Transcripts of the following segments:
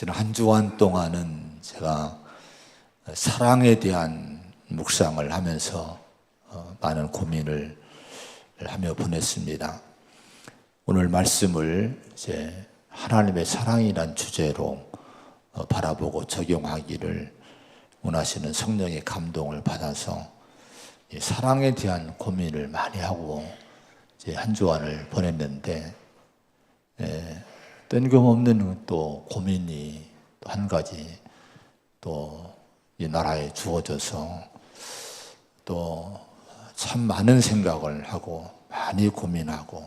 지난 한 주간 동안은 제가 사랑에 대한 묵상을 하면서 많은 고민을 하며 보냈습니다. 오늘 말씀을 이제 하나님의 사랑이란 주제로 바라보고 적용하기를 원하시는 성령의 감동을 받아서 사랑에 대한 고민을 많이 하고 이제 한 주간을 보냈는데, 뜬금없는 또 고민이 또 한 가지 또 이 나라에 주어져서 또 참 많은 생각을 하고 많이 고민하고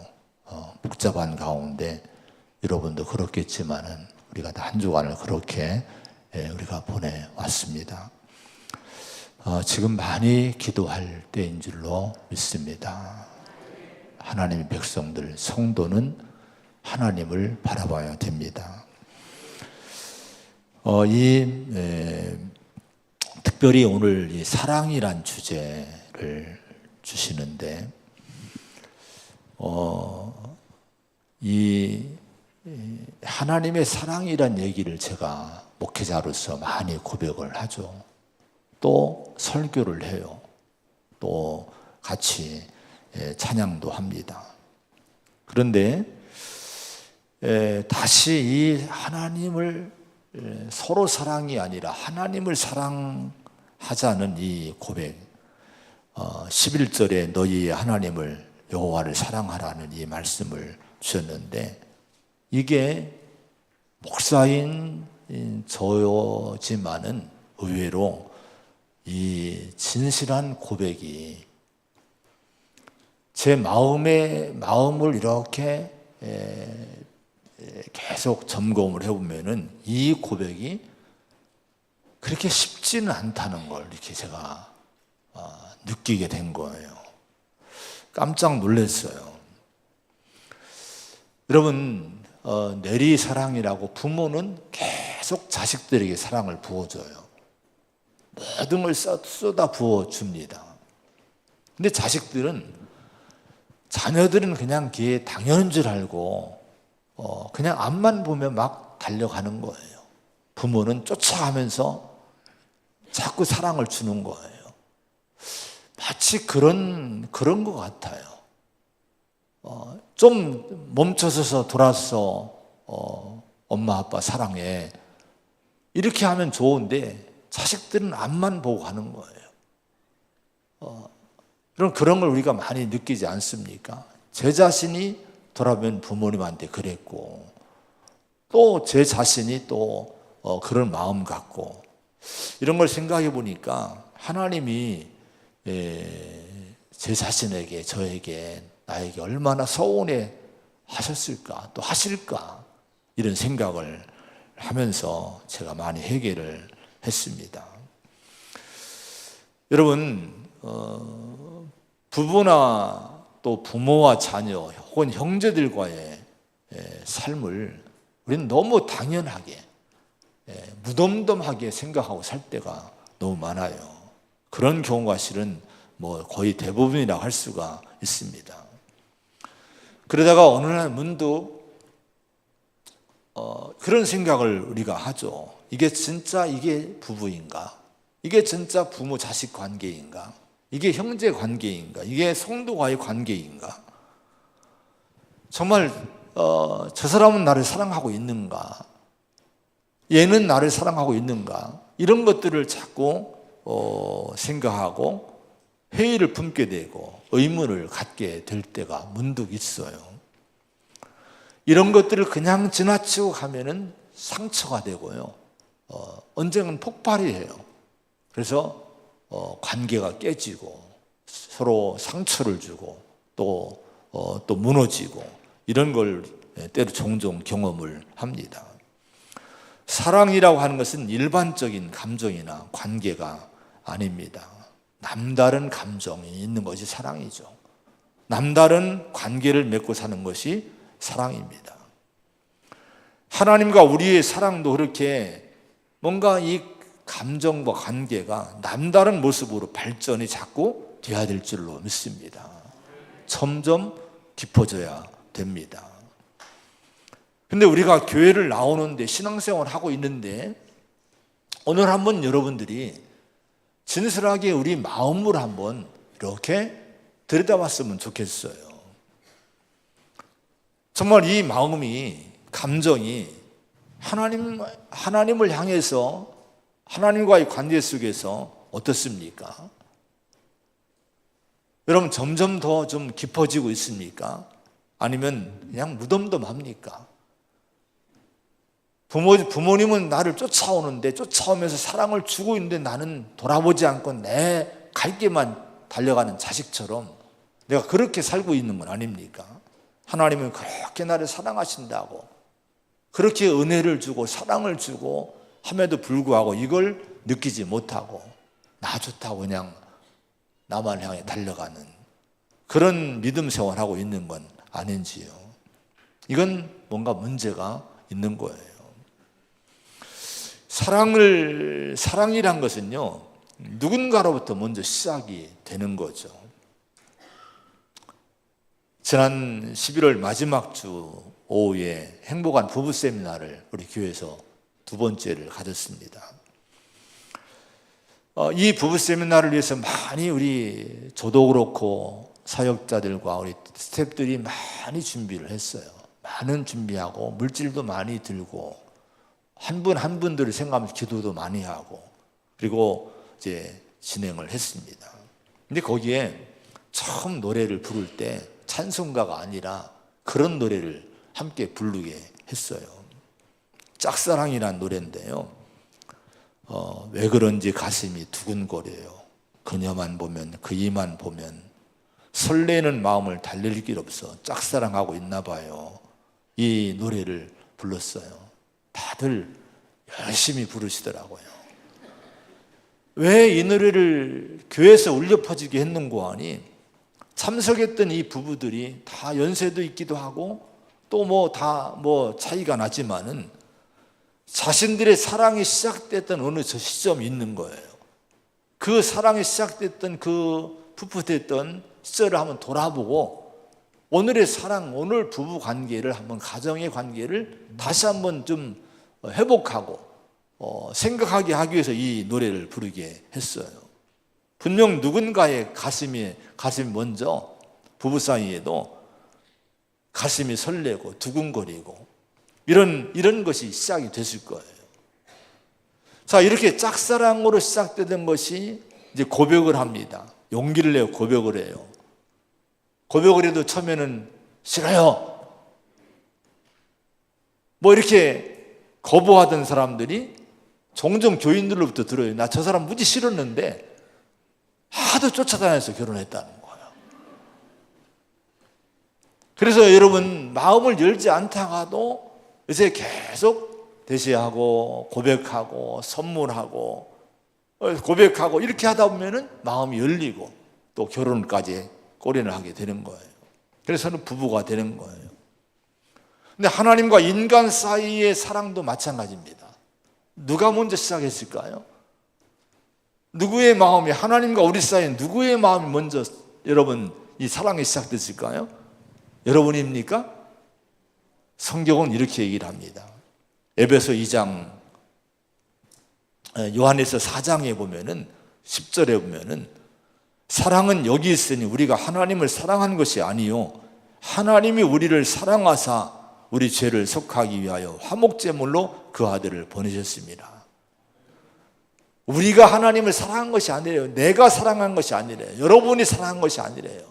복잡한 가운데 여러분도 그렇겠지만은 우리가 다 한 주간을 그렇게 우리가 보내왔습니다. 지금 많이 기도할 때인 줄로 믿습니다. 하나님의 백성들, 성도는 하나님을 바라봐야 됩니다. 특별히 오늘 이 사랑이란 주제를 주시는데, 이 하나님의 사랑이란 얘기를 제가 목회자로서 많이 고백을 하죠. 또 설교를 해요. 또 같이 찬양도 합니다. 그런데 다시 이 하나님을 서로 사랑이 아니라 하나님을 사랑하자는 이 고백, 11절에 너희의 하나님을 여호와를 사랑하라는 이 말씀을 주셨는데, 이게 목사인 저지만은 의외로 이 진실한 고백이 제 마음을 이렇게 계속 점검을 해보면은 이 고백이 그렇게 쉽지는 않다는 걸 이렇게 제가 느끼게 된 거예요. 깜짝 놀랐어요. 여러분, 내리사랑이라고 부모는 계속 자식들에게 사랑을 부어줘요. 모든 걸 쏟아 부어줍니다. 근데 자녀들은 그냥 그게 당연한 줄 알고 그냥 앞만 보면 막 달려가는 거예요. 부모는 쫓아가면서 자꾸 사랑을 주는 거예요. 마치 그런 것 같아요. 좀 멈춰서서 돌아서 엄마 아빠 사랑해, 이렇게 하면 좋은데 자식들은 앞만 보고 가는 거예요. 그런 걸 우리가 많이 느끼지 않습니까? 제 자신이 돌아보면 부모님한테 그랬고, 또 제 자신이 또 그런 마음 갖고, 이런 걸 생각해 보니까 하나님이 제 자신에게, 저에게, 나에게 얼마나 서운해 하셨을까, 또 하실까, 이런 생각을 하면서 제가 많이 회개를 했습니다. 여러분, 부부나 또 부모와 자녀 혹은 형제들과의 삶을 우리는 너무 당연하게, 무덤덤하게 생각하고 살 때가 너무 많아요. 그런 경우가 실은 거의 대부분이라고 할 수가 있습니다. 그러다가 어느 날 문득 그런 생각을 우리가 하죠. 이게 부부인가? 이게 진짜 부모 자식 관계인가? 이게 형제 관계인가? 이게 성도와의 관계인가? 정말 저 사람은 나를 사랑하고 있는가? 얘는 나를 사랑하고 있는가? 이런 것들을 자꾸 생각하고 회의를 품게 되고 의문을 갖게 될 때가 문득 있어요. 이런 것들을 그냥 지나치고 가면은 상처가 되고요. 언젠가는 폭발이 해요. 그래서 관계가 깨지고 서로 상처를 주고 또 무너지고, 이런 걸 때로 종종 경험을 합니다. 사랑이라고 하는 것은 일반적인 감정이나 관계가 아닙니다. 남다른 감정이 있는 것이 사랑이죠. 남다른 관계를 맺고 사는 것이 사랑입니다. 하나님과 우리의 사랑도 그렇게 뭔가 이 감정과 관계가 남다른 모습으로 발전이 자꾸 돼야 될 줄로 믿습니다. 점점 깊어져야 됩니다. 근데 우리가 교회를 나오는데 신앙생활을 하고 있는데 오늘 한번 여러분들이 진솔하게 우리 마음을 한번 이렇게 들여다봤으면 좋겠어요. 정말 이 마음이, 감정이 하나님을 향해서 하나님과의 관계 속에서 어떻습니까? 여러분 점점 더 좀 깊어지고 있습니까? 아니면 그냥 무덤덤합니까? 부모님은 나를 쫓아오는데 쫓아오면서 사랑을 주고 있는데 나는 돌아보지 않고 내 갈 길만 달려가는 자식처럼 내가 그렇게 살고 있는 건 아닙니까? 하나님은 그렇게 나를 사랑하신다고 그렇게 은혜를 주고 사랑을 주고 함에도 불구하고 이걸 느끼지 못하고 나 좋다고 그냥 나만 향해 달려가는 그런 믿음 생활하고 있는 건 아닌지요. 이건 뭔가 문제가 있는 거예요. 사랑이란 것은요, 누군가로부터 먼저 시작이 되는 거죠. 지난 11월 마지막 주 오후에 행복한 부부 세미나를 우리 교회에서 두 번째를 가졌습니다. 이 부부 세미나를 위해서 많이 우리 저도 그렇고 사역자들과 우리 스태프들이 많이 준비를 했어요. 많은 준비하고 물질도 많이 들고 한 분 한 분들을 생각하면서 기도도 많이 하고 그리고 이제 진행을 했습니다. 근데 거기에 처음 노래를 부를 때 찬송가가 아니라 그런 노래를 함께 부르게 했어요. 짝사랑이란 노래인데요. 왜 그런지 가슴이 두근거려요. 그녀만 보면 그이만 보면 설레는 마음을 달랠 길 없어 짝사랑하고 있나 봐요. 이 노래를 불렀어요. 다들 열심히 부르시더라고요. 왜 이 노래를 교회에서 울려 퍼지게 했는고 하니 참석했던 이 부부들이 다 연세도 있기도 하고 또 다 차이가 나지만은 자신들의 사랑이 시작됐던 어느 저 시점이 있는 거예요. 그 사랑이 시작됐던 그 풋풋했던 시절을 한번 돌아보고 오늘의 사랑, 오늘 부부 관계를 한번 가정의 관계를 다시 한번 좀 회복하고 생각하게 하기 위해서 이 노래를 부르게 했어요. 분명 누군가의 가슴이 먼저 부부 사이에도 가슴이 설레고 두근거리고 이런 것이 시작이 됐을 거예요. 자, 이렇게 짝사랑으로 시작되던 것이 이제 고백을 합니다. 용기를 내요. 고백을 해요. 고백을 해도 처음에는 싫어요. 이렇게 거부하던 사람들이 종종 교인들로부터 들어요. 나 저 사람 무지 싫었는데 하도 쫓아다녀서 결혼했다는 거예요. 그래서 여러분 마음을 열지 않다가도 요새 계속 대시하고 고백하고 선물하고 고백하고 이렇게 하다 보면은 마음이 열리고 또 결혼까지 꼬리를 하게 되는 거예요. 그래서는 부부가 되는 거예요. 근데 하나님과 인간 사이의 사랑도 마찬가지입니다. 누가 먼저 시작했을까요? 누구의 마음이 하나님과 우리 사이에 누구의 마음이 먼저 여러분 이 사랑이 시작됐을까요? 여러분입니까? 성경은 이렇게 얘기를 합니다. 에베소 2장 요한에서 4장에 보면은 10절에 보면은 사랑은 여기 있으니 우리가 하나님을 사랑한 것이 아니요 하나님이 우리를 사랑하사 우리 죄를 속하기 위하여 화목제물로 그 아들을 보내셨습니다. 우리가 하나님을 사랑한 것이 아니래요. 내가 사랑한 것이 아니래요. 여러분이 사랑한 것이 아니래요.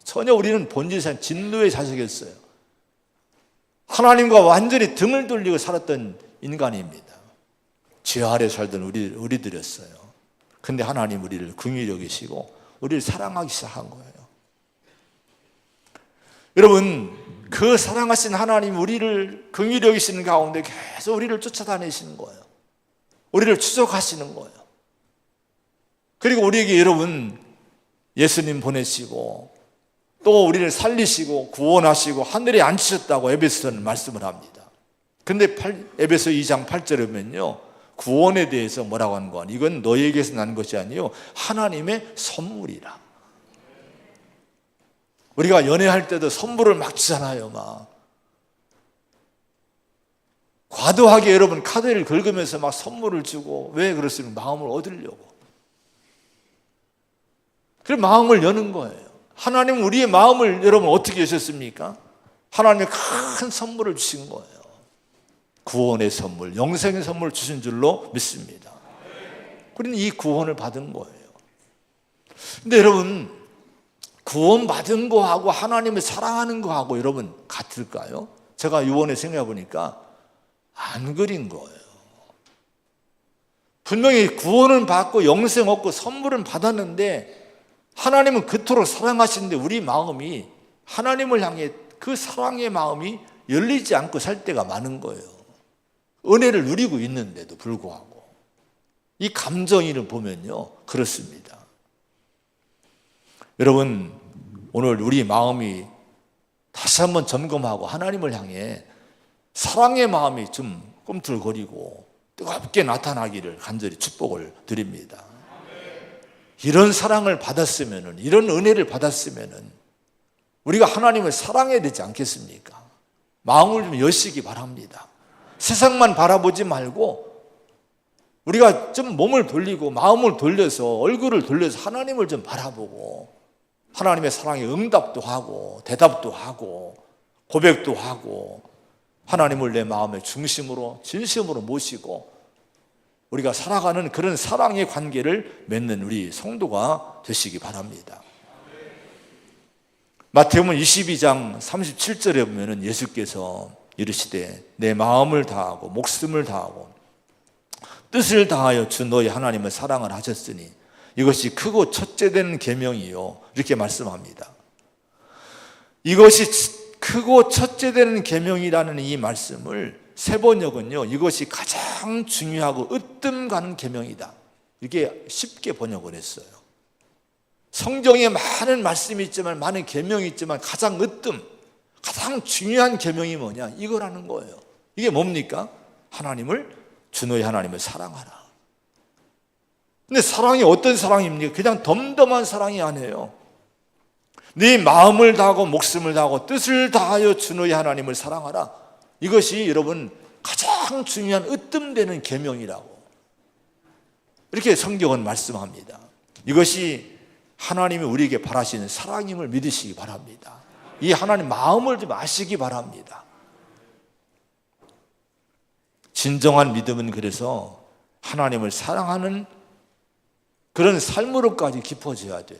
전혀 우리는 본질상 진노의 자식이었어요. 하나님과 완전히 등을 돌리고 살았던 인간입니다. 죄 아래 살던 우리들이었어요. 근데 하나님 우리를 긍휼히 여기시고 우리를 사랑하기 시작한 거예요. 여러분, 그 사랑하신 하나님 우리를 긍휼히 여기시는 가운데 계속 우리를 쫓아다니시는 거예요. 우리를 추적하시는 거예요. 그리고 우리에게 여러분 예수님 보내시고 또 우리를 살리시고 구원하시고 하늘에 앉히셨다고 에베소서는 말씀을 합니다. 근데 에베소 2장 8절에 보면요 구원에 대해서 뭐라고 하는 거? 이건 너희에게서 난 것이 아니요 하나님의 선물이라. 우리가 연애할 때도 선물을 막 주잖아요. 막 과도하게 여러분 카드를 긁으면서 막 선물을 주고, 왜 그렇습니까? 마음을 얻으려고. 그래서 마음을 여는 거예요. 하나님은 우리의 마음을 여러분 어떻게 여셨습니까? 하나님의 큰 선물을 주신 거예요. 구원의 선물, 영생의 선물을 주신 줄로 믿습니다. 우리는 이 구원을 받은 거예요. 근데 여러분, 구원받은 거하고 하나님을 사랑하는 거하고 여러분 같을까요? 제가 이번에 생각해 보니까 안 그린 거예요. 분명히 구원은 받고 영생 얻고 선물은 받았는데 하나님은 그토록 사랑하시는데 우리 마음이 하나님을 향해 그 사랑의 마음이 열리지 않고 살 때가 많은 거예요. 은혜를 누리고 있는데도 불구하고. 이 감정을 보면요, 그렇습니다. 여러분, 오늘 우리 마음이 다시 한번 점검하고 하나님을 향해 사랑의 마음이 좀 꿈틀거리고 뜨겁게 나타나기를 간절히 축복을 드립니다. 이런 사랑을 받았으면, 이런 은혜를 받았으면 우리가 하나님을 사랑해야 되지 않겠습니까? 마음을 좀 여시기 바랍니다. 세상만 바라보지 말고 우리가 좀 몸을 돌리고 마음을 돌려서, 얼굴을 돌려서 하나님을 좀 바라보고 하나님의 사랑에 응답도 하고 대답도 하고 고백도 하고 하나님을 내 마음의 중심으로 진심으로 모시고 우리가 살아가는 그런 사랑의 관계를 맺는 우리 성도가 되시기 바랍니다. 마태복음 22장 37절에 보면 예수께서 이르시되 내 마음을 다하고 목숨을 다하고 뜻을 다하여 주 너희 하나님을 사랑을 하셨으니 이것이 크고 첫째 되는 계명이요, 이렇게 말씀합니다. 이것이 크고 첫째 되는 계명이라는 이 말씀을 세번역은요, 이것이 가장 중요하고 으뜸 가는 계명이다, 이렇게 쉽게 번역을 했어요. 성경에 많은 말씀이 있지만, 많은 계명이 있지만 가장 으뜸, 가장 중요한 계명이 뭐냐, 이거라는 거예요. 이게 뭡니까? 하나님을, 주 너희 하나님을 사랑하라. 근데 사랑이 어떤 사랑입니까? 그냥 덤덤한 사랑이 아니에요. 네 마음을 다하고 목숨을 다하고 뜻을 다하여 주 너희 하나님을 사랑하라. 이것이 여러분 가장 중요한 으뜸되는 계명이라고 이렇게 성경은 말씀합니다. 이것이 하나님이 우리에게 바라시는 사랑임을 믿으시기 바랍니다. 이 하나님 마음을 좀 아시기 바랍니다. 진정한 믿음은 그래서 하나님을 사랑하는 그런 삶으로까지 깊어져야 돼요.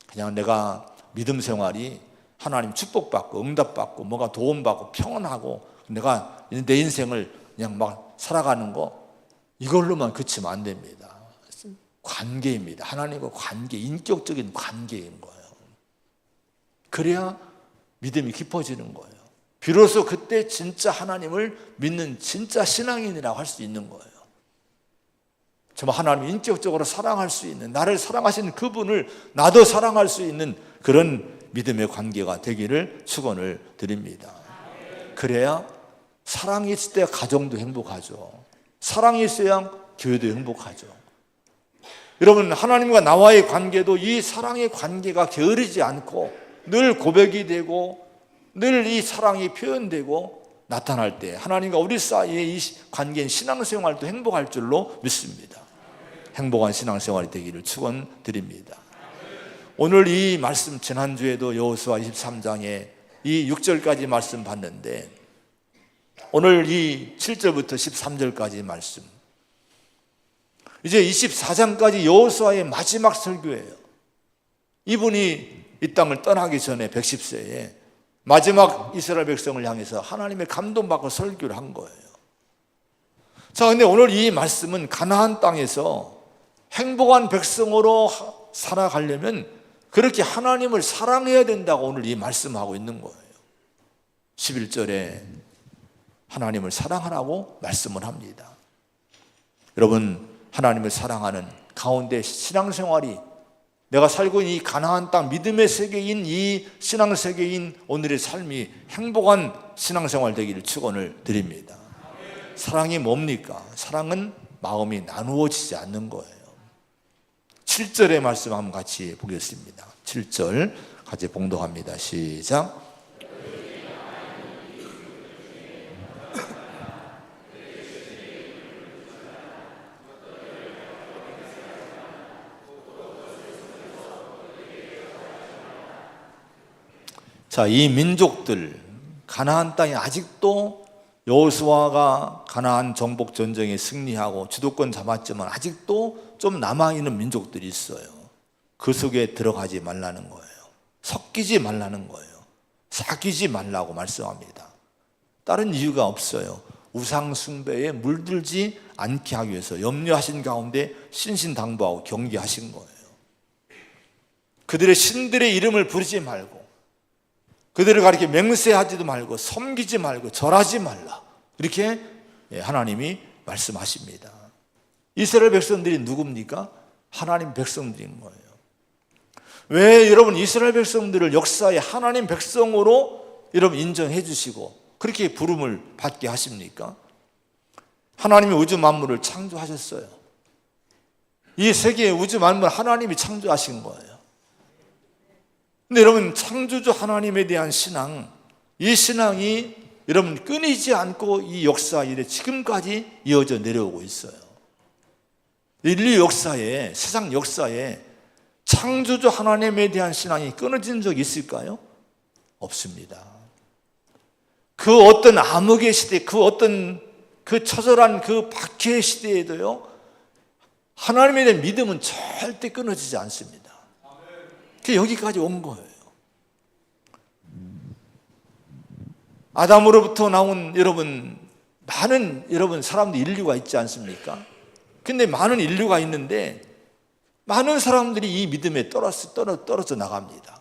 그냥 내가 믿음 생활이 하나님 축복받고 응답받고 뭐가 도움받고 평안하고 내가 내 인생을 그냥 막 살아가는 거, 이걸로만 그치면 안 됩니다. 관계입니다. 하나님과 관계, 인격적인 관계인 거예요. 그래야 믿음이 깊어지는 거예요. 비로소 그때 진짜 하나님을 믿는 진짜 신앙인이라고 할 수 있는 거예요. 정말 하나님을 인격적으로 사랑할 수 있는, 나를 사랑하시는 그분을 나도 사랑할 수 있는 그런 믿음의 관계가 되기를 축원을 드립니다. 그래야 사랑이 있을 때 가정도 행복하죠. 사랑이 있어야 교회도 행복하죠. 여러분, 하나님과 나와의 관계도 이 사랑의 관계가 게으르지 않고 늘 고백이 되고 늘 이 사랑이 표현되고 나타날 때 하나님과 우리 사이의 이 관계인 신앙생활도 행복할 줄로 믿습니다. 행복한 신앙생활이 되기를 축원드립니다. 오늘 이 말씀, 지난주에도 여호수아 23장에 이 6절까지 말씀 봤는데 오늘 이 7절부터 13절까지 말씀, 이제 24장까지 여호수아의 마지막 설교예요. 이분이 이 땅을 떠나기 전에 110세에 마지막 이스라엘 백성을 향해서 하나님의 감동받고 설교를 한 거예요. 자, 근데 오늘 이 말씀은 가나안 땅에서 행복한 백성으로 살아가려면 그렇게 하나님을 사랑해야 된다고 오늘 이 말씀하고 있는 거예요. 11절에 하나님을 사랑하라고 말씀을 합니다. 여러분, 하나님을 사랑하는 가운데 신앙생활이, 내가 살고 있는 이 가나안 땅 믿음의 세계인 이 신앙세계인 오늘의 삶이 행복한 신앙생활 되기를 축원을 드립니다. 사랑이 뭡니까? 사랑은 마음이 나누어지지 않는 거예요. 7절의 말씀 한번 같이 보겠습니다. 7절 같이 봉독합니다. 시작. 자, 이 민족들 가나안 땅에 아직도 여호수아가 가나안 정복 전쟁에 승리하고 주도권 잡았지만 아직도 좀 남아있는 민족들이 있어요. 그 속에 들어가지 말라는 거예요. 섞이지 말라는 거예요. 사귀지 말라고 말씀합니다. 다른 이유가 없어요. 우상 숭배에 물들지 않게 하기 위해서 염려하신 가운데 신신당부하고 경계하신 거예요. 그들의 신들의 이름을 부르지 말고, 그들을 가리켜 맹세하지도 말고, 섬기지 말고, 절하지 말라, 이렇게 하나님이 말씀하십니다. 이스라엘 백성들이 누굽니까? 하나님 백성들인 거예요. 왜 여러분 이스라엘 백성들을 역사의 하나님 백성으로 여러분 인정해 주시고 그렇게 부름을 받게 하십니까? 하나님이 우주 만물을 창조하셨어요. 이 세계의 우주 만물 하나님이 창조하신 거예요. 근데 여러분, 창조주 하나님에 대한 신앙, 이 신앙이 여러분 끊이지 않고 이 역사 이래 지금까지 이어져 내려오고 있어요. 인류 역사에, 세상 역사에 창조주 하나님에 대한 신앙이 끊어진 적이 있을까요? 없습니다. 그 어떤 암흑의 시대, 그 어떤 그 처절한 그 박해의 시대에도요, 하나님에 대한 믿음은 절대 끊어지지 않습니다. 그 여기까지 온 거예요. 아담으로부터 나온 여러분, 많은 여러분 사람들 인류가 있지 않습니까? 근데 많은 인류가 있는데 많은 사람들이 이 믿음에 떨어져 나갑니다.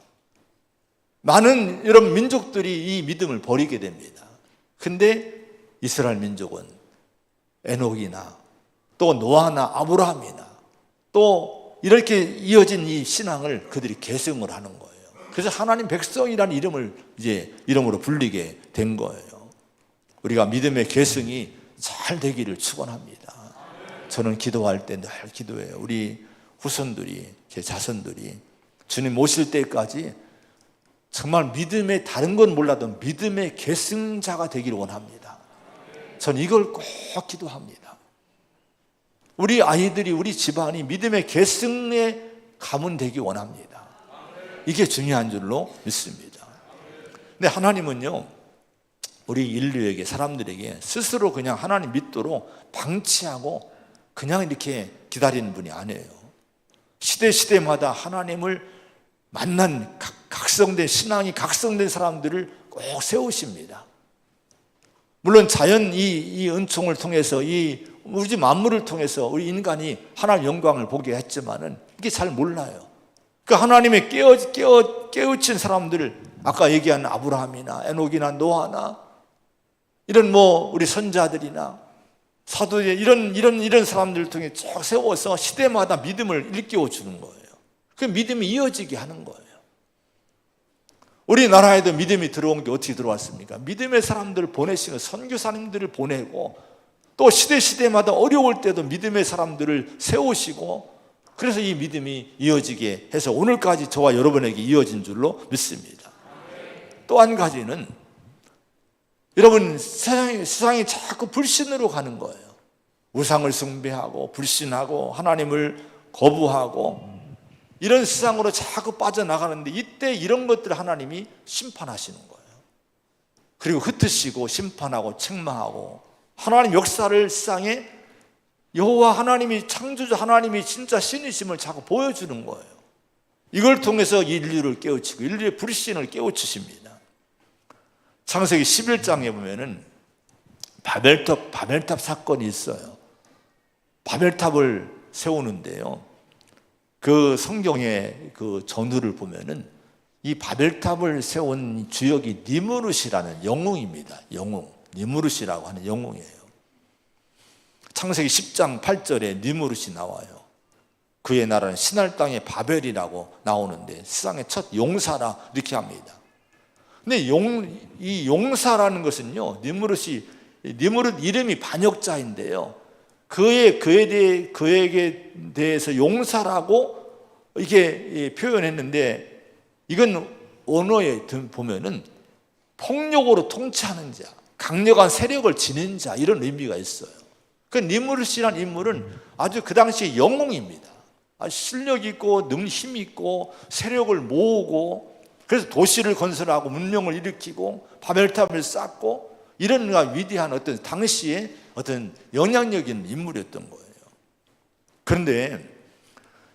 많은 여러분 민족들이 이 믿음을 버리게 됩니다. 근데 이스라엘 민족은 에녹이나 또 노아나 아브라함이나 또 이렇게 이어진 이 신앙을 그들이 계승을 하는 거예요. 그래서 하나님 백성이라는 이름을 이제 이름으로 불리게 된 거예요. 우리가 믿음의 계승이 잘 되기를 축원합니다. 저는 기도할 때 늘 기도해요. 우리 후손들이, 제 자손들이 주님 오실 때까지 정말 믿음의, 다른 건 몰라도 믿음의 계승자가 되기를 원합니다. 전 이걸 꼭 기도합니다. 우리 아이들이, 우리 집안이 믿음의 계승의 가문 되기 원합니다. 이게 중요한 줄로 믿습니다. 근데 하나님은요, 우리 인류에게, 사람들에게 스스로 그냥 하나님 믿도록 방치하고 그냥 이렇게 기다리는 분이 아니에요. 시대마다 하나님을 만난 각성된, 신앙이 각성된 사람들을 꼭 세우십니다. 물론 자연 이 은총을 통해서, 이 우주 만물을 통해서 우리 인간이 하나님의 영광을 보게 했지만은 이게 잘 몰라요. 그 하나님의 깨우친 사람들을, 아까 얘기한 아브라함이나 에녹이나 노아나 이런 우리 선자들이나 사도들, 이런 사람들을 통해 쭉 세워서 시대마다 믿음을 일깨워 주는 거예요. 그 믿음이 이어지게 하는 거예요. 우리나라에도 믿음이 들어온 게 어떻게 들어왔습니까? 믿음의 사람들을 보내시고, 선교사님들을 보내고, 또 시대마다 어려울 때도 믿음의 사람들을 세우시고, 그래서 이 믿음이 이어지게 해서 오늘까지 저와 여러분에게 이어진 줄로 믿습니다. 또 한 가지는, 여러분, 세상이 자꾸 불신으로 가는 거예요. 우상을 숭배하고 불신하고 하나님을 거부하고 이런 세상으로 자꾸 빠져나가는데, 이때 이런 것들을 하나님이 심판하시는 거예요. 그리고 흩으시고 심판하고 책망하고, 하나님 역사를 세상에 여호와 하나님이, 창조주 하나님이 진짜 신이심을 자꾸 보여주는 거예요. 이걸 통해서 인류를 깨우치고 인류의 불신을 깨우치십니다. 창세기 11장에 보면은 바벨탑 사건이 있어요. 바벨탑을 세우는데요, 그 성경의 그 전후를 보면은 이 바벨탑을 세운 주역이 니무롯이라는 영웅입니다. 영웅, 니무롯이라고 하는 영웅이에요. 창세기 10장 8절에 니무롯이 나와요. 그의 나라는 신할 땅의 바벨이라고 나오는데 세상의 첫 용사라 이렇게 합니다. 근데 이 용사라는 것은요, 니무롯 이름이 반역자인데요, 그에게 대해서 용사라고 이렇게 표현했는데, 이건 언어에 보면은 폭력으로 통치하는 자, 강력한 세력을 지닌 자, 이런 의미가 있어요. 그 니무롯이라는 인물은 아주 그 당시에 영웅입니다. 아주 실력 있고 힘 있고 세력을 모으고, 그래서 도시를 건설하고 문명을 일으키고 바벨탑을 쌓고 이런 위대한 어떤 당시의 어떤 영향력 있는 인물이었던 거예요. 그런데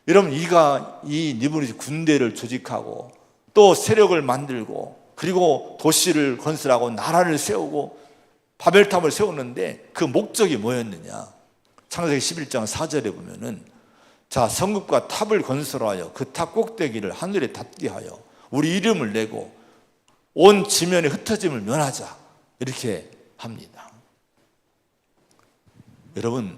여러분, 이 니무롯이 군대를 조직하고 또 세력을 만들고 그리고 도시를 건설하고 나라를 세우고 바벨탑을 세우는데 그 목적이 뭐였느냐? 창세기 11장 4절에 보면은, 자, 성읍과 탑을 건설하여 그 탑 꼭대기를 하늘에 닿게 하여 우리 이름을 내고 온 지면에 흩어짐을 면하자, 이렇게 합니다. 여러분,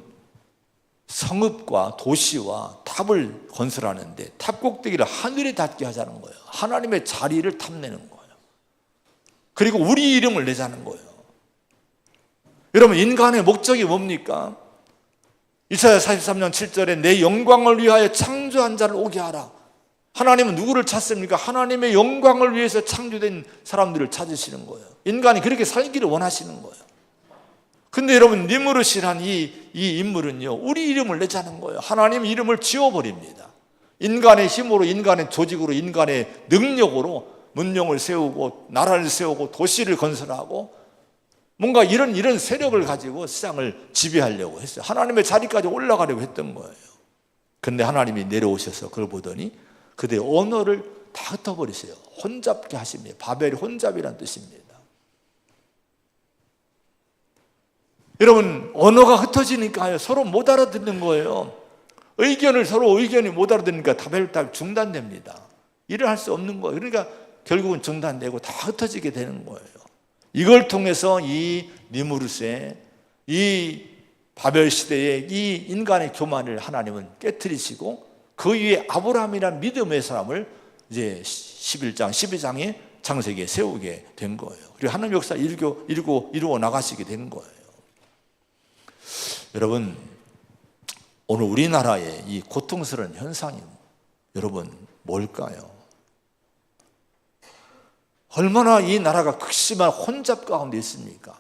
성읍과 도시와 탑을 건설하는데 탑 꼭대기를 하늘에 닿게 하자는 거예요. 하나님의 자리를 탐내는 거예요. 그리고 우리 이름을 내자는 거예요. 여러분, 인간의 목적이 뭡니까? 이사야 43장 7절에 내 영광을 위하여 창조한 자를 오게 하라. 하나님은 누구를 찾습니까? 하나님의 영광을 위해서 창조된 사람들을 찾으시는 거예요. 인간이 그렇게 살기를 원하시는 거예요. 근데 여러분, 니무롯이란 이 인물은요, 우리 이름을 내자는 거예요. 하나님 이름을 지워버립니다. 인간의 힘으로, 인간의 조직으로, 인간의 능력으로 문명을 세우고 나라를 세우고 도시를 건설하고 뭔가 이런 세력을 가지고 세상을 지배하려고 했어요. 하나님의 자리까지 올라가려고 했던 거예요. 그런데 하나님이 내려오셔서 그걸 보더니 그들의 언어를 다 흩어버리세요. 혼잡게 하십니다. 바벨이 혼잡이란 뜻입니다. 여러분, 언어가 흩어지니까 서로 못 알아듣는 거예요. 서로 의견이 못 알아듣으니까 바벨탑 중단됩니다. 일을 할 수 없는 거예요. 그러니까 결국은 중단되고 다 흩어지게 되는 거예요. 이걸 통해서 이 니무롯의 이 바벨 시대의 이 인간의 교만을 하나님은 깨트리시고 그 위에 아브라함이라는 믿음의 사람을 이제 11장, 12장의 창세기에 세우게 된 거예요. 그리고 하나님 역사 이루어 나가시게 된 거예요. 여러분, 오늘 우리나라의 이 고통스러운 현상이 여러분 뭘까요? 얼마나 이 나라가 극심한 혼잡 가운데 있습니까?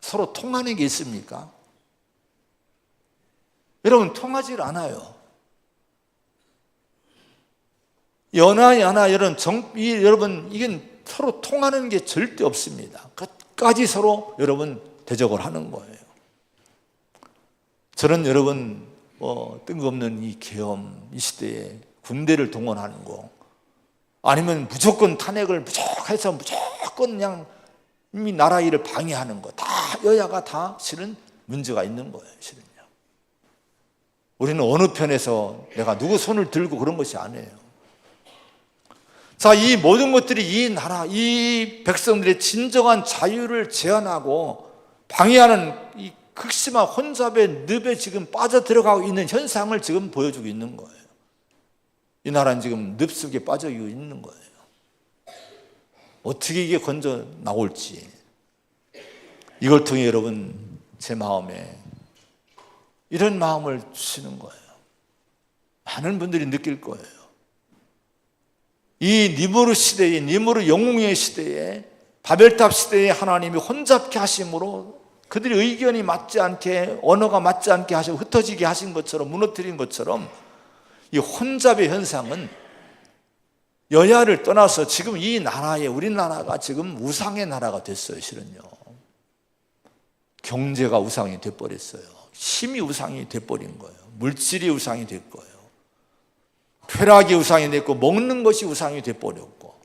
서로 통하는 게 있습니까? 여러분, 통하질 않아요. 연하 여러분, 이건 서로 통하는 게 절대 없습니다. 끝까지 서로 여러분 대적을 하는 거예요. 저는 여러분 뜬금없는 이 계엄 이 시대에 군대를 동원하는 거, 아니면 무조건 탄핵을 무조건해서 무조건 그냥 이미 나라 일을 방해하는 거, 다 여야가 다 실은 문제가 있는 거예요. 실은요. 우리는 어느 편에서 내가 누구 손을 들고 그런 것이 아니에요. 자, 이 모든 것들이 이 나라, 이 백성들의 진정한 자유를 제한하고 방해하는 이 극심한 혼잡의 늪에 지금 빠져들어가고 있는 현상을 지금 보여주고 있는 거예요. 이 나라는 지금 늪 속에 빠져 있는 거예요. 어떻게 이게 건져 나올지, 이걸 통해 여러분 제 마음에 이런 마음을 주시는 거예요. 많은 분들이 느낄 거예요. 이 니무롯 시대에, 니무롯 영웅의 시대에, 바벨탑 시대에 하나님이 혼잡게 하심으로 그들의 의견이 맞지 않게, 언어가 맞지 않게 하시고 흩어지게 하신 것처럼, 무너뜨린 것처럼 이 혼잡의 현상은 여야를 떠나서 지금 이 나라에, 우리나라가 지금 우상의 나라가 됐어요. 실은요, 경제가 우상이 돼버렸어요. 힘이 우상이 돼버린 거예요. 물질이 우상이 될 거예요. 쾌락이 우상이 됐고, 먹는 것이 우상이 돼버렸고,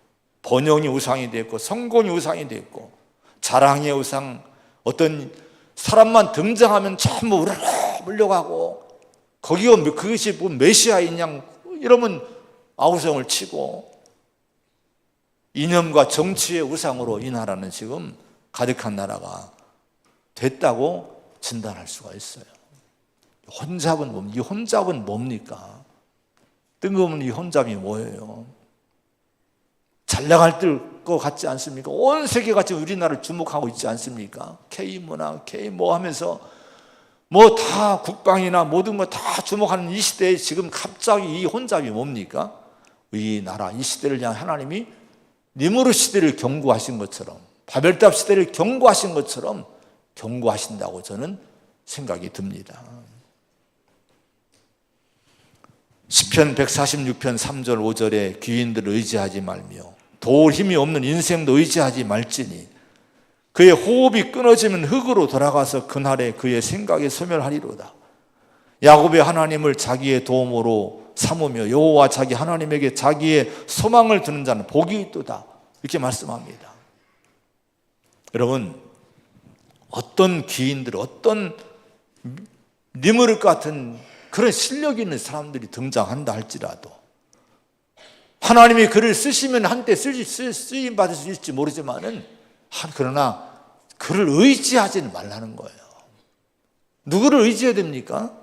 번영이 우상이 됐고, 성공이 우상이 됐고, 자랑의 우상, 어떤 사람만 등장하면 전부 우르르 물려가고, 거기가 그것이 뭐 메시아인 양 이러면 아우성을 치고, 이념과 정치의 우상으로 이 나라는 지금 가득한 나라가 됐다고 진단할 수가 있어요. 혼잡은 뭡니까? 이 혼잡은 뭡니까? 뜬금없는 이 혼잡이 뭐예요? 잘 나갈 것 같지 않습니까? 온 세계가 지금 우리나라를 주목하고 있지 않습니까? K문화, K뭐 하면서 뭐 다 국방이나 모든 거 다 주목하는 이 시대에 지금 갑자기 이 혼잡이 뭡니까? 이 나라, 이 시대를 향해 하나님이 니무롯 시대를 경고하신 것처럼, 바벨탑 시대를 경고하신 것처럼 경고하신다고 저는 생각이 듭니다. 시편 146편 3절 5절에 귀인들을 의지하지 말며 도울 힘이 없는 인생도 의지하지 말지니 그의 호흡이 끊어지면 흙으로 돌아가서 그날에 그의 생각이 소멸하리로다. 야곱의 하나님을 자기의 도움으로 삼으며 여호와 자기 하나님에게 자기의 소망을 두는 자는 복이 있도다. 이렇게 말씀합니다. 여러분, 어떤 귀인들, 어떤 니무릇 같은 그런 실력 있는 사람들이 등장한다 할지라도 하나님이 그를 쓰시면 한때 쓰임 받을 수 있을지 모르지만은 그러나 그를 의지하지는 말라는 거예요. 누구를 의지해야 됩니까?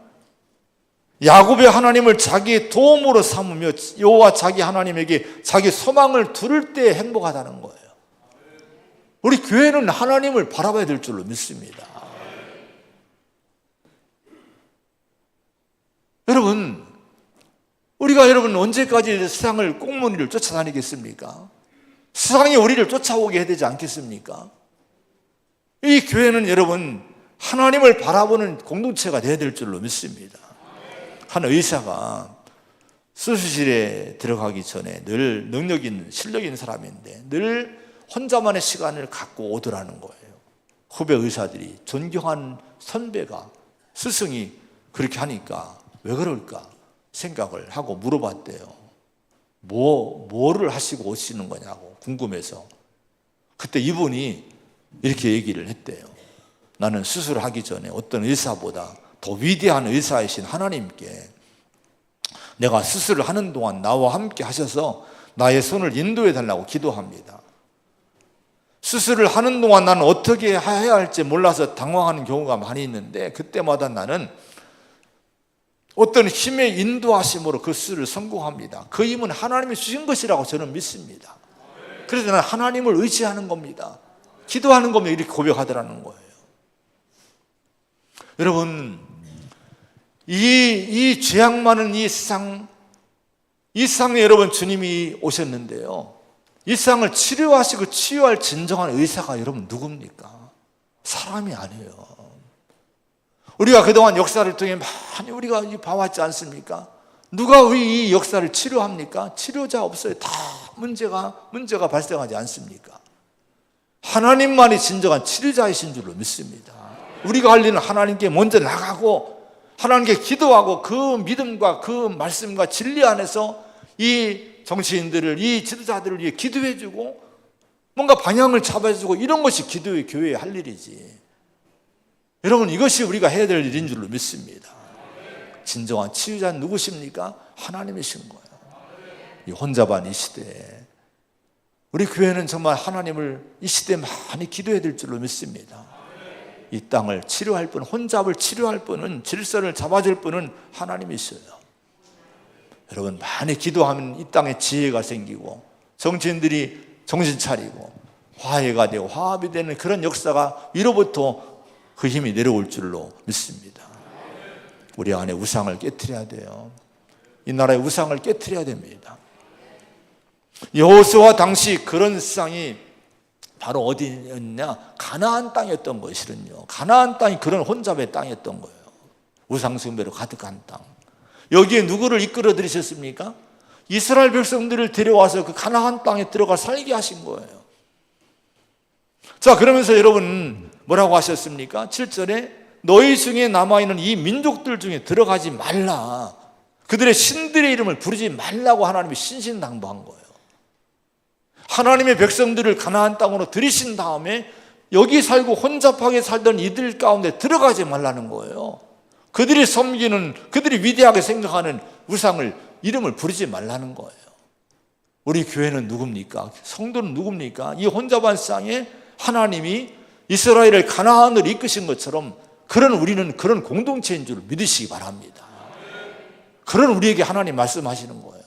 야곱의 하나님을 자기의 도움으로 삼으며 여호와 자기 하나님에게 자기 소망을 두를 때 행복하다는 거예요. 우리 교회는 하나님을 바라봐야 될 줄로 믿습니다. 여러분, 우리가 언제까지 세상을 꽁무니를 쫓아다니겠습니까? 세상이 우리를 쫓아오게 해야 되지 않겠습니까? 이 교회는 여러분 하나님을 바라보는 공동체가 되어야 될 줄로 믿습니다. 한 의사가 수술실에 들어가기 전에 늘 능력 있는 실력 있는 사람인데 늘 혼자만의 시간을 갖고 오더라는 거예요. 후배 의사들이 존경한 선배가 스승이 그렇게 하니까 왜 그럴까 생각을 하고 물어봤대요. 뭐를 하시고 오시는 거냐고 궁금해서. 그때 이분이 이렇게 얘기를 했대요. 나는 수술하기 전에 어떤 의사보다 더 위대한 의사이신 하나님께 내가 수술을 하는 동안 나와 함께 하셔서 나의 손을 인도해 달라고 기도합니다. 수술을 하는 동안 나는 어떻게 해야 할지 몰라서 당황하는 경우가 많이 있는데 그때마다 나는 어떤 힘의 인도하심으로 그 수술을 성공합니다. 그 힘은 하나님이 주신 것이라고 저는 믿습니다. 그래서 나는 하나님을 의지하는 겁니다. 기도하는 겁니다. 이렇게 고백하더라는 거예요. 여러분, 이 죄악 많은 이 세상에 여러분 주님이 오셨는데요. 이 세상을 치료하시고 치유할 진정한 의사가 여러분 누굽니까? 사람이 아니에요. 우리가 그동안 역사를 통해 많이 우리가 봐왔지 않습니까? 누가 이 역사를 치료합니까? 치료자 없어요. 다 문제가 발생하지 않습니까? 하나님만이 진정한 치료자이신 줄로 믿습니다. 우리가 할 일은 하나님께 먼저 나가고 하나님께 기도하고 그 믿음과 그 말씀과 진리 안에서 이 정치인들을, 이 지도자들을 위해 기도해주고 뭔가 방향을 잡아주고 이런 것이 기도의 교회의 할 일이지. 여러분, 이것이 우리가 해야 될 일인 줄로 믿습니다. 진정한 치유자는 누구십니까? 하나님이신 거예요. 이 혼자반 이 시대에 우리 교회는 정말 하나님을 이 시대에 많이 기도해야 될 줄로 믿습니다. 이 땅을 치료할 분, 혼잡을 치료할 분은, 질서를 잡아줄 분은 하나님이셔요. 여러분, 많이 기도하면 이 땅에 지혜가 생기고 정치인들이 정신 차리고 화해가 되고 화합이 되는 그런 역사가 위로부터 그 힘이 내려올 줄로 믿습니다. 우리 안에 우상을 깨트려야 돼요. 이 나라의 우상을 깨트려야 됩니다. 여호수아 당시 그런 세상이 바로 어디였냐? 가나안 땅이었던 것이거든요. 가나안 땅이 그런 혼잡의 땅이었던 거예요. 우상숭배로 가득한 땅. 여기에 누구를 이끌어 들이셨습니까? 이스라엘 백성들을 데려와서 그 가나안 땅에 들어가 살게 하신 거예요. 자, 그러면서 여러분 뭐라고 하셨습니까? 7절에 너희 중에 남아있는 이 민족들 중에 들어가지 말라. 그들의 신들의 이름을 부르지 말라고 하나님이 신신당부한 거예요. 하나님의 백성들을 가나안 땅으로 들이신 다음에 여기 살고 혼잡하게 살던 이들 가운데 들어가지 말라는 거예요. 그들이 섬기는, 그들이 위대하게 생각하는 우상을, 이름을 부르지 말라는 거예요. 우리 교회는 누굽니까? 성도는 누굽니까? 이 혼잡한 세상에 하나님이 이스라엘을 가나안으로 이끄신 것처럼 우리는 그런 공동체인 줄 믿으시기 바랍니다. 그런 우리에게 하나님 말씀하시는 거예요.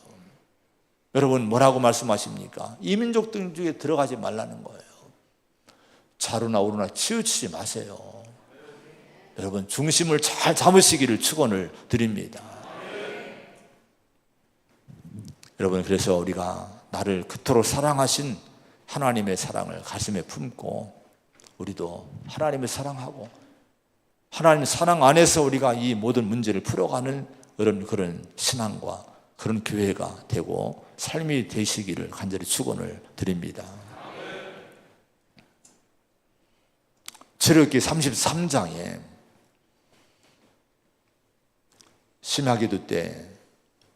여러분, 뭐라고 말씀하십니까? 이민족들 중에 들어가지 말라는 거예요. 좌로나 우로나 치우치지 마세요. 여러분, 중심을 잘 잡으시기를 축원을 드립니다. 여러분, 그래서 우리가 나를 그토록 사랑하신 하나님의 사랑을 가슴에 품고 우리도 하나님을 사랑하고 하나님의 사랑 안에서 우리가 이 모든 문제를 풀어가는 그런 신앙과 그런 교회가 되고 삶이 되시기를 간절히 축원을 드립니다. 출애굽기 33장에 신학기도 때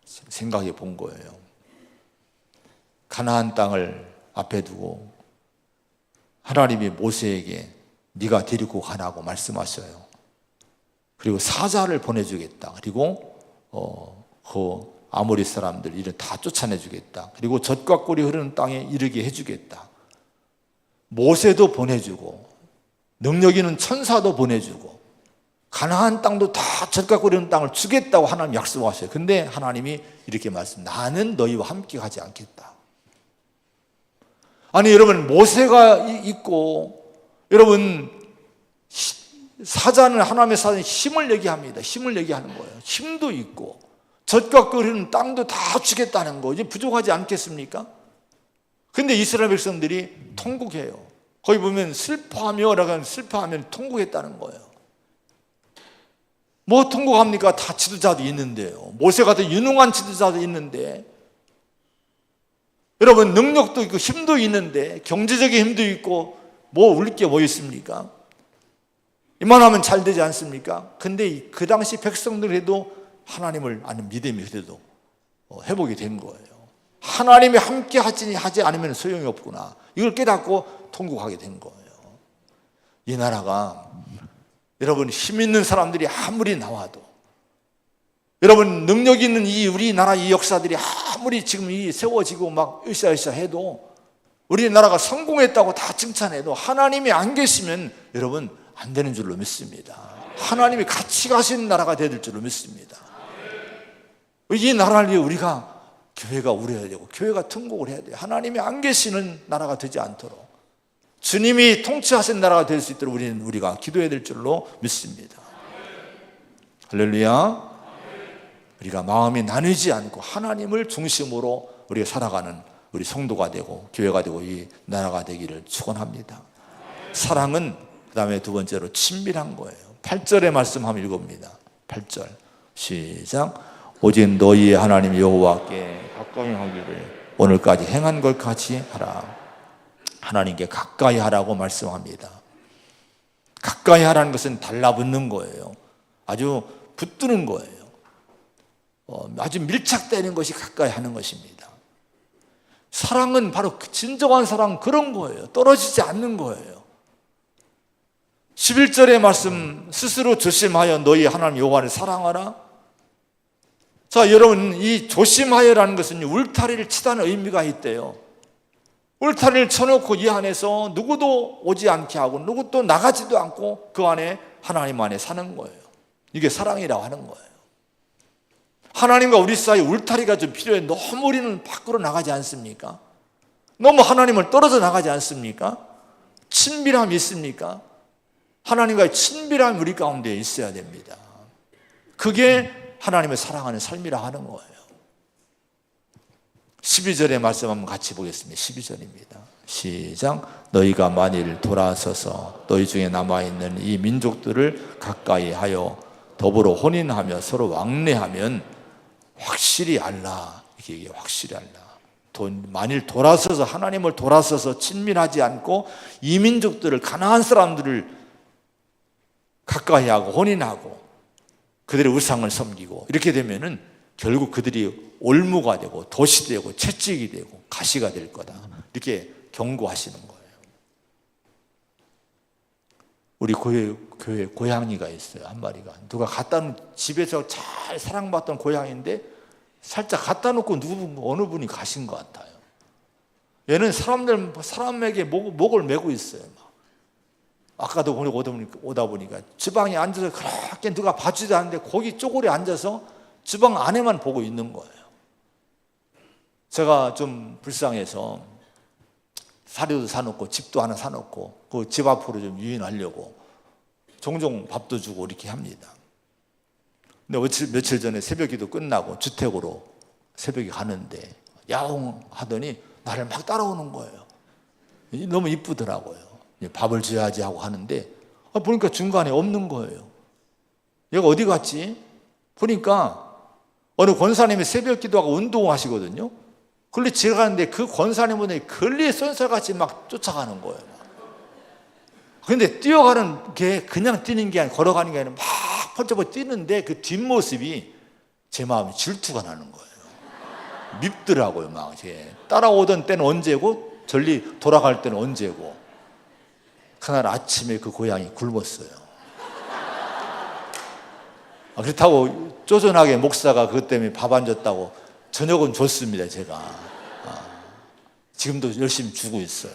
생각해 본 거예요. 가나안 땅을 앞에 두고 하나님이 모세에게 네가 데리고 가라고 말씀하셔요. 그리고 사자를 보내주겠다. 그리고 그 아모리 사람들 이를 다 쫓아내주겠다. 그리고 젖과 꿀이 흐르는 땅에 이르게 해주겠다. 모세도 보내주고 능력 있는 천사도 보내주고 가나안 땅도 다 젖과 꿀이 흐르는 땅을 주겠다고 하나님 약속하셔요. 근데 하나님이 이렇게 나는 너희와 함께 가지 않겠다. 아니 여러분, 모세가 있고 여러분, 사자는 하나님의 사자는 힘을 얘기합니다. 힘을 얘기하는 거예요. 힘도 있고 젖과 꿀 흐르는 땅도 다 주겠다는 거, 이제 부족하지 않겠습니까? 근데 이스라엘 백성들이 통곡해요. 거기 보면 슬퍼하면 통곡했다는 거예요. 뭐 통곡합니까? 다 지도자도 있는데요. 모세 같은 유능한 지도자도 있는데, 여러분 능력도 있고 힘도 있는데, 경제적인 힘도 있고 뭐 울릴 게 뭐 있습니까? 이만하면 잘 되지 않습니까? 근데 그 당시 백성들에도 하나님을 아는 믿음이 그래도 회복이 된 거예요. 하나님이 함께 하지 않으면 소용이 없구나, 이걸 깨닫고 통곡하게 된 거예요. 이 나라가 여러분 힘 있는 사람들이 아무리 나와도, 여러분 능력 있는 이 우리나라 이 역사들이 아무리 지금 세워지고 막 으쌰으쌰 해도, 우리나라가 성공했다고 다 칭찬해도 하나님이 안 계시면 여러분 안 되는 줄로 믿습니다. 하나님이 같이 가시는 나라가 되야 될 줄로 믿습니다. 이 나라를 위해 우리가 교회가 울어야 되고 교회가 통곡을 해야 돼요. 하나님이 안 계시는 나라가 되지 않도록, 주님이 통치하신 나라가 될 수 있도록 우리가 기도해야 될 줄로 믿습니다. 할렐루야. 우리가 마음이 나뉘지 않고 하나님을 중심으로 우리가 살아가는 우리 성도가 되고 교회가 되고 이 나라가 되기를 축원합니다. 사랑은 그 다음에 두 번째로 친밀한 거예요. 8절의 말씀 한번 읽어봅니다. 8절 시작. 오직 너희의 하나님 여호와께 가까이 하기를 오늘까지 행한 것 같이 하라. 하나님께 가까이 하라고 말씀합니다. 가까이 하라는 것은 달라붙는 거예요. 아주 붙드는 거예요. 아주 밀착되는 것이 가까이 하는 것입니다. 사랑은 바로 진정한 사랑은 그런 거예요. 떨어지지 않는 거예요. 11절의 말씀, 스스로 조심하여 너희 하나님 여호와를 사랑하라. 자, 여러분, 이 조심하여라는 것은 울타리를 치다는 의미가 있대요. 울타리를 쳐놓고 이 안에서 누구도 오지 않게 하고 누구도 나가지도 않고 그 안에 하나님 안에 사는 거예요. 이게 사랑이라고 하는 거예요. 하나님과 우리 사이에 울타리가 좀 필요해. 너무 우리는 밖으로 나가지 않습니까? 너무 하나님을 떨어져 나가지 않습니까? 친밀함이 있습니까? 하나님과의 친밀함이 우리 가운데 있어야 됩니다. 그게 하나님을 사랑하는 삶이라 하는 거예요. 12절의 말씀 한번 같이 보겠습니다. 12절입니다. 시작. 너희가 만일 돌아서서 너희 중에 남아있는 이 민족들을 가까이 하여 더불어 혼인하며 서로 왕래하면 확실히 알라. 이렇게 얘기해요. 확실히 알라. 만일 돌아서서 하나님을 돌아서서 친밀하지 않고 이 민족들을, 가나안 사람들을 가까이 하고 혼인하고 그들의 우상을 섬기고 이렇게 되면은 결국 그들이 올무가 되고 돛이 되고 채찍이 되고 가시가 될 거다. 이렇게 경고하시는 거예요. 우리 교회 고양이가 있어요. 한 마리가. 누가 갖다 놓은, 집에서 잘 사랑받던 고양이인데 살짝 갖다 놓고 어느 분이 가신 것 같아요. 얘는 사람에게 목을 메고 있어요. 아까도 오다 보니까 주방에 앉아서 그렇게 누가 봐주지 않는데 거기 쪼그려 앉아서 주방 안에만 보고 있는 거예요. 제가 좀 불쌍해서 사료도 사놓고 집도 하나 사놓고 그 집 앞으로 좀 유인하려고 종종 밥도 주고 이렇게 합니다. 근데 며칠 전에 새벽기도 끝나고 주택으로 새벽에 가는데 야옹 하더니 나를 막 따라오는 거예요. 너무 이쁘더라고요. 밥을 줘야지 하고 하는데 보니까 중간에 없는 거예요. 얘가 어디 갔지? 보니까 어느 권사님이 새벽 기도하고 운동하시거든요. 근데 지나가는데 그 권사님분이 걸리에 쏜살같이 막 쫓아가는 거예요. 근데 뛰어가는 게 그냥 뛰는 게 아니라 걸어가는 게 아니라 막 펄쩍펄쩍 뛰는데 그 뒷모습이 제 마음에 질투가 나는 거예요. 밉더라고요. 막 따라오던 때는 언제고 전리 돌아갈 때는 언제고. 그날 아침에 그 고양이 굶었어요. 그렇다고 쪼잔하게 목사가 그것 때문에 밥 안 줬다고 저녁은 줬습니다. 제가 지금도 열심히 주고 있어요.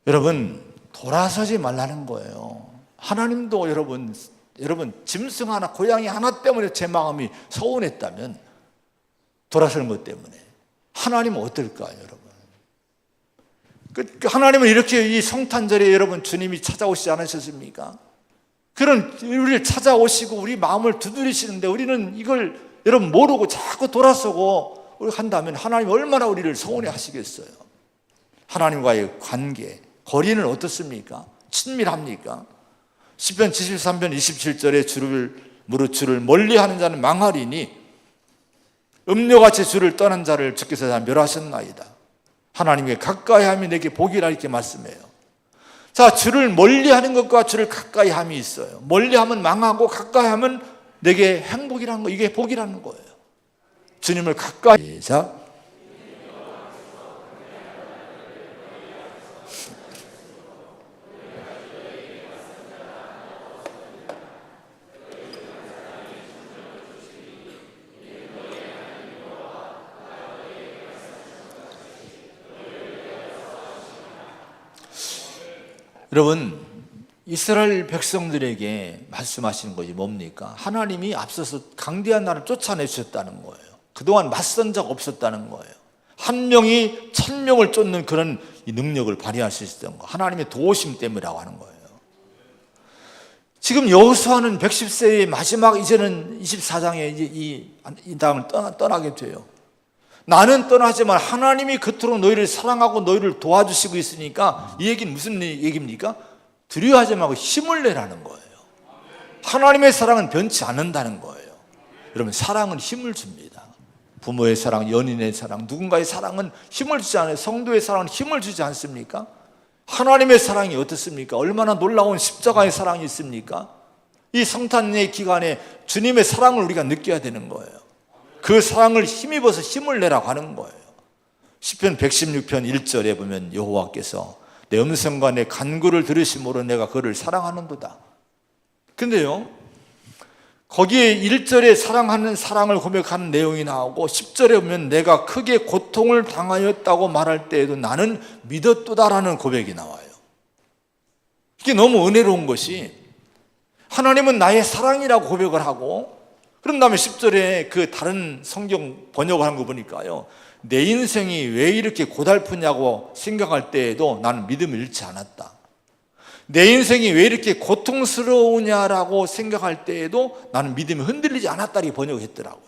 여러분, 돌아서지 말라는 거예요. 하나님도 여러분 짐승 하나, 고양이 하나 때문에 제 마음이 서운했다면, 돌아서는 것 때문에 하나님은 어떨까요, 여러분? 하나님은 이렇게 이 성탄절에 여러분 주님이 찾아오시지 않으셨습니까? 그런 우리를 찾아오시고 우리 마음을 두드리시는데 우리는 이걸 여러분 모르고 자꾸 돌아서고 한다면 하나님 얼마나 우리를 서운해 하시겠어요? 하나님과의 관계, 거리는 어떻습니까? 친밀합니까? 시편 73편 27절에 무릇 주를 멀리하는 자는 망하리니 음료같이 주를 떠난 자를 주께서 다 멸하셨나이다. 하나님께 가까이함이 내게 복이라 이렇게 말씀해요. 자, 주를 멀리하는 것과 주를 가까이함이 있어요. 멀리하면 망하고 가까이하면 내게 행복이라는 거, 이게 복이라는 거예요. 주님을 가까이. 자, 여러분, 이스라엘 백성들에게 말씀하시는 것이 뭡니까? 하나님이 앞서서 강대한 나라를 쫓아내주셨다는 거예요. 그동안 맞선 적 없었다는 거예요. 한 명이 1000명을 쫓는 그런 능력을 발휘할 수 있었던 거, 하나님의 도우심 때문이라고 하는 거예요. 지금 여호수아는 110세의 마지막, 이제는 24장에 이제 이 땅을 떠나게 돼요. 나는 떠나지만 하나님이 그토록 너희를 사랑하고 너희를 도와주시고 있으니까, 이 얘기는 무슨 얘기입니까? 두려워하지 말고 힘을 내라는 거예요. 하나님의 사랑은 변치 않는다는 거예요. 여러분, 사랑은 힘을 줍니다. 부모의 사랑, 연인의 사랑, 누군가의 사랑은 힘을 주지 않아요. 성도의 사랑은 힘을 주지 않습니까? 하나님의 사랑이 어떻습니까? 얼마나 놀라운 십자가의 사랑이 있습니까? 이 성탄의 기간에 주님의 사랑을 우리가 느껴야 되는 거예요. 그 사랑을 힘입어서 힘을 내라고 하는 거예요. 시편 116편 1절에 보면 여호와께서 내 음성과 내 간구를 들으심으로 내가 그를 사랑하는도다. 근데요, 거기에 1절에 사랑하는 사랑을 고백하는 내용이 나오고 10절에 보면 내가 크게 고통을 당하였다고 말할 때에도 나는 믿었도다라는 고백이 나와요. 이게 너무 은혜로운 것이, 하나님은 나의 사랑이라고 고백을 하고, 그런 다음에 10절에 그 다른 성경 번역을 한 거 보니까요, 내 인생이 왜 이렇게 고달프냐고 생각할 때에도 나는 믿음을 잃지 않았다. 내 인생이 왜 이렇게 고통스러우냐라고 생각할 때에도 나는 믿음이 흔들리지 않았다, 이렇게 번역했더라고요.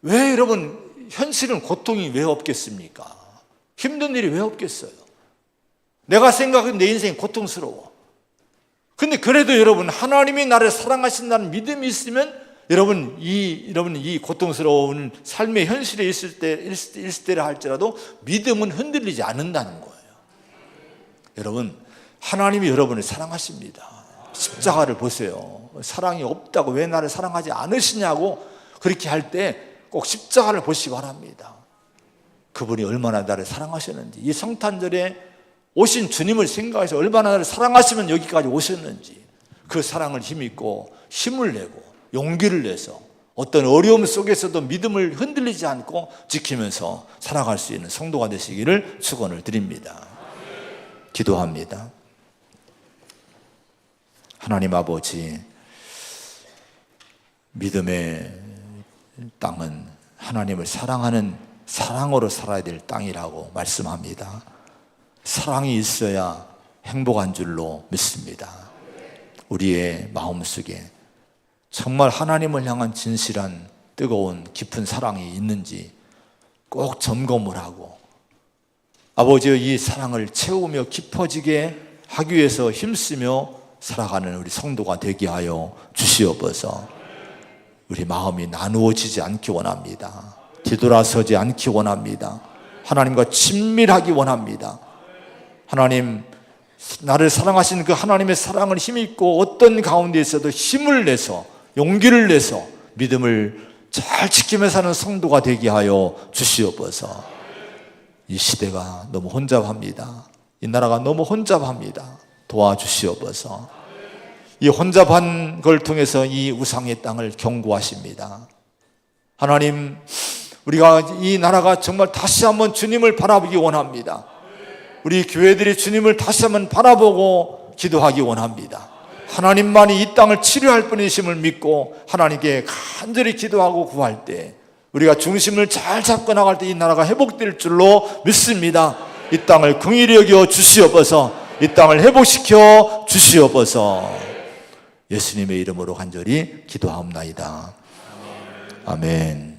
왜 여러분, 현실은 고통이 왜 없겠습니까? 힘든 일이 왜 없겠어요? 내가 생각하는 내 인생이 고통스러워. 근데 그래도 여러분, 하나님이 나를 사랑하신다는 믿음이 있으면 여러분 이 고통스러운 삶의 현실에 있을 때라 할지라도 믿음은 흔들리지 않는다는 거예요. 여러분, 하나님이 여러분을 사랑하십니다. 십자가를 보세요. 사랑이 없다고 왜 나를 사랑하지 않으시냐고 그렇게 할 때 꼭 십자가를 보시기 바랍니다. 그분이 얼마나 나를 사랑하셨는지, 이 성탄절에 오신 주님을 생각해서 얼마나 나를 사랑하시면 여기까지 오셨는지, 그 사랑을 힘입고 힘을 내고 용기를 내서 어떤 어려움 속에서도 믿음을 흔들리지 않고 지키면서 살아갈 수 있는 성도가 되시기를 축원을 드립니다. 기도합니다. 하나님 아버지, 믿음의 땅은 하나님을 사랑하는 사랑으로 살아야 될 땅이라고 말씀합니다. 사랑이 있어야 행복한 줄로 믿습니다. 우리의 마음속에 정말 하나님을 향한 진실한 뜨거운 깊은 사랑이 있는지 꼭 점검을 하고, 아버지의 이 사랑을 채우며 깊어지게 하기 위해서 힘쓰며 살아가는 우리 성도가 되게 하여 주시옵소서. 우리 마음이 나누어지지 않기 원합니다. 뒤돌아서지 않기 원합니다. 하나님과 친밀하기 원합니다. 하나님, 나를 사랑하시는 그 하나님의 사랑을 힘입고 어떤 가운데 있어도 힘을 내서, 용기를 내서 믿음을 잘 지키며 사는 성도가 되게 하여 주시옵소서. 이 시대가 너무 혼잡합니다. 이 나라가 너무 혼잡합니다. 도와주시옵소서. 이 혼잡한 걸 통해서 이 우상의 땅을 경고하십니다. 하나님, 우리가 이 나라가 정말 다시 한번 주님을 바라보기 원합니다. 우리 교회들이 주님을 다시 한번 바라보고 기도하기 원합니다. 하나님만이 이 땅을 치료할 분이심을 믿고 하나님께 간절히 기도하고 구할 때, 우리가 중심을 잘 잡고 나갈 때 이 나라가 회복될 줄로 믿습니다. 이 땅을 긍휼히 여겨 주시옵소서. 이 땅을 회복시켜 주시옵소서. 예수님의 이름으로 간절히 기도하옵나이다. 아멘.